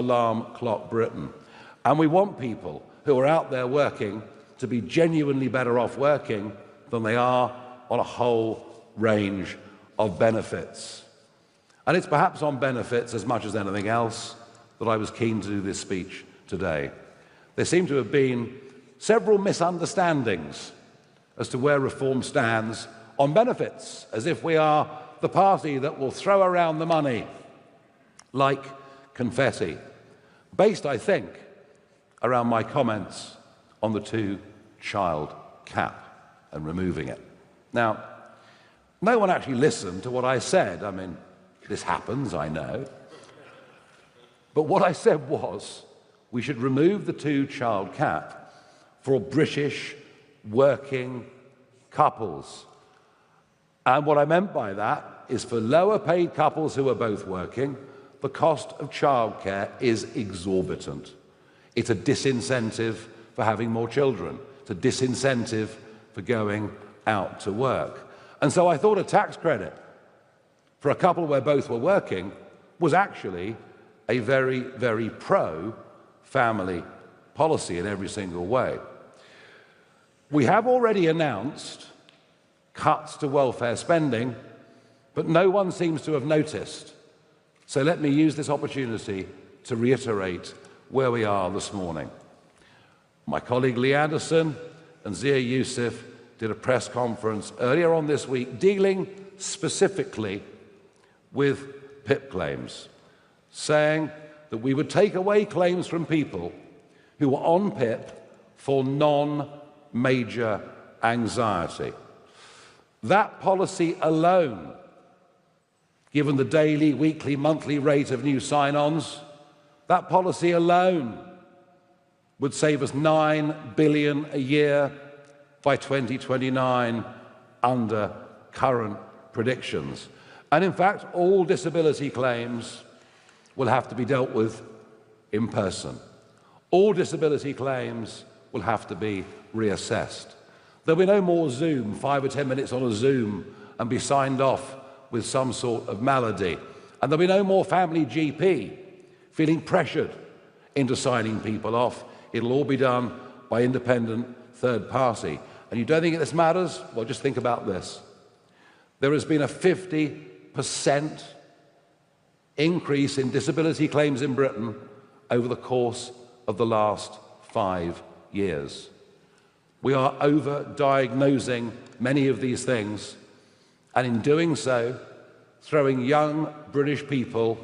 alarm clock Britain. And we want people who are out there working to be genuinely better off working than they are on a whole range of benefits. And it's perhaps on benefits as much as anything else that I was keen to do this speech today. There seem to have been several misunderstandings as to where Reform stands on benefits, as if we are the party that will throw around the money like confetti, based, I think, around my comments on the two-child cap and removing it. Now, no one actually listened to what I said. I mean, this happens, I know. But what I said was we should remove the two-child cap for British working couples. And what I meant by that is for lower-paid couples who are both working, the cost of childcare is exorbitant. It's a disincentive for having more children. It's a disincentive for going out to work. And so I thought a tax credit for a couple where both were working was actually a very, very pro-family policy in every single way. We have already announced cuts to welfare spending, but no one seems to have noticed. So let me use this opportunity to reiterate where we are this morning. My colleague Lee Anderson and Zia Youssef did a press conference earlier on this week dealing specifically with PIP claims, saying that we would take away claims from people who were on PIP for non-major anxiety. That policy alone, given the daily, weekly, monthly rate of new sign-ons, that policy alone would save us $9 billion a year by 2029 under current predictions. And in fact, all disability claims will have to be dealt with in person. All disability claims will have to be reassessed. There'll be no more Zoom, 5 or 10 minutes on a Zoom and be signed off with some sort of malady. And there'll be no more family GP feeling pressured into signing people off. It'll all be done by independent third party. And you don't think this matters? Well, just think about this. There has been a 50% increase in disability claims in Britain over the course of the last 5 years. We are over-diagnosing many of these things, and in doing so, throwing young British people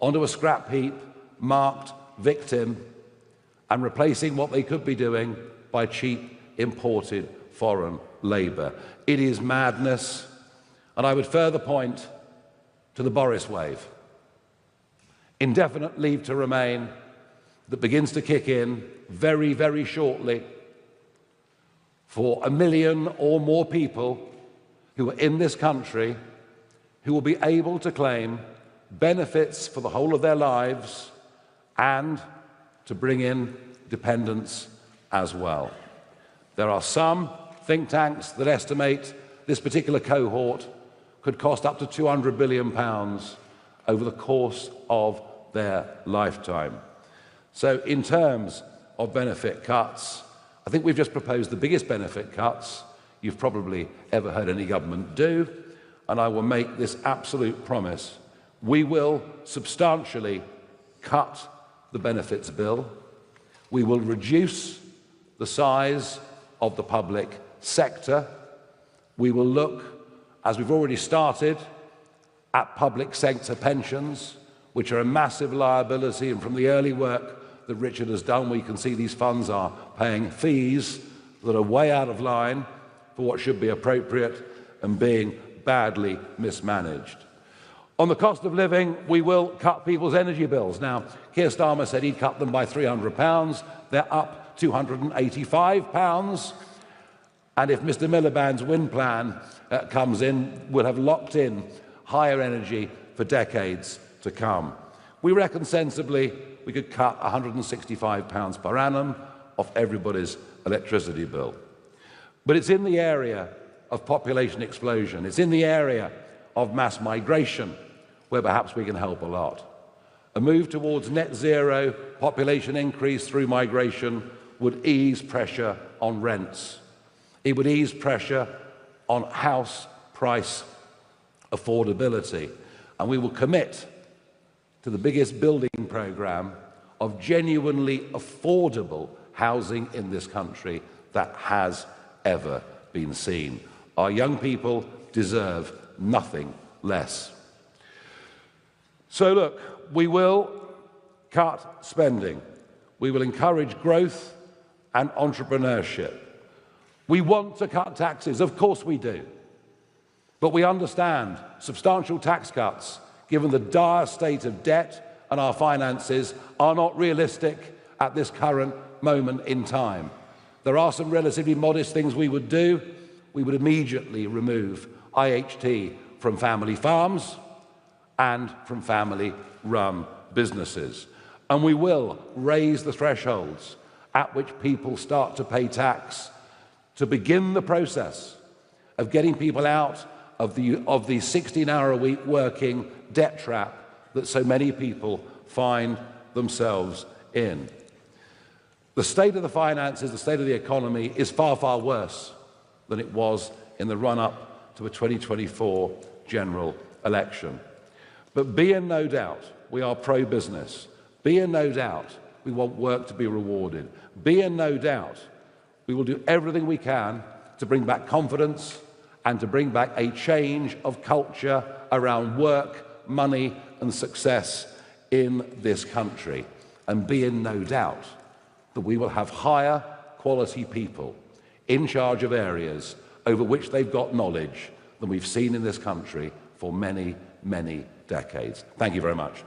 onto a scrap heap marked victim and replacing what they could be doing by cheap imported foreign labour. It is madness, and I would further point to the Boris wave. Indefinite leave to remain that begins to kick in very, very shortly for 1 million or more people who are in this country who will be able to claim benefits for the whole of their lives and to bring in dependents as well. There are some think tanks that estimate this particular cohort could cost up to £200 billion over the course of their lifetime. So in terms of benefit cuts, I think we've just proposed the biggest benefit cuts you've probably ever heard any government do, and I will make this absolute promise. We will substantially cut the benefits bill. We will reduce the size of the public sector. We will look, as we've already started, at public sector pensions, which are a massive liability, and from the early work that Richard has done, we can see these funds are paying fees that are way out of line for what should be appropriate and being badly mismanaged. On the cost of living, we will cut people's energy bills. Now, Keir Starmer said he'd cut them by £300. They're up £285. And if Mr Miliband's wind plan comes in, we'll have locked in higher energy for decades to come. We reckon sensibly we could cut £165 per annum off everybody's electricity bill. But it's in the area of population explosion, it's in the area of mass migration where perhaps we can help a lot. A move towards net zero population increase through migration would ease pressure on rents. It would ease pressure on house price affordability. And we will commit to the biggest building programme of genuinely affordable housing in this country that has ever been seen. Our young people deserve nothing less. So look, we will cut spending. We will encourage growth and entrepreneurship. We want to cut taxes, of course we do. But we understand substantial tax cuts, given the dire state of debt and our finances, are not realistic at this current moment in time. There are some relatively modest things we would do. We would immediately remove IHT from family farms and from family-run businesses. And we will raise the thresholds at which people start to pay tax to begin the process of getting people out of the 16-hour-a-week working debt trap that so many people find themselves in. The state of the finances, the state of the economy is far, far worse than it was in the run-up to a 2024 general election. But be in no doubt, we are pro-business. Be in no doubt, we want work to be rewarded. Be in no doubt, we will do everything we can to bring back confidence and to bring back a change of culture around work, money and success in this country. And be in no doubt that we will have higher quality people in charge of areas over which they've got knowledge than we've seen in this country for many, many decades. Thank you very much.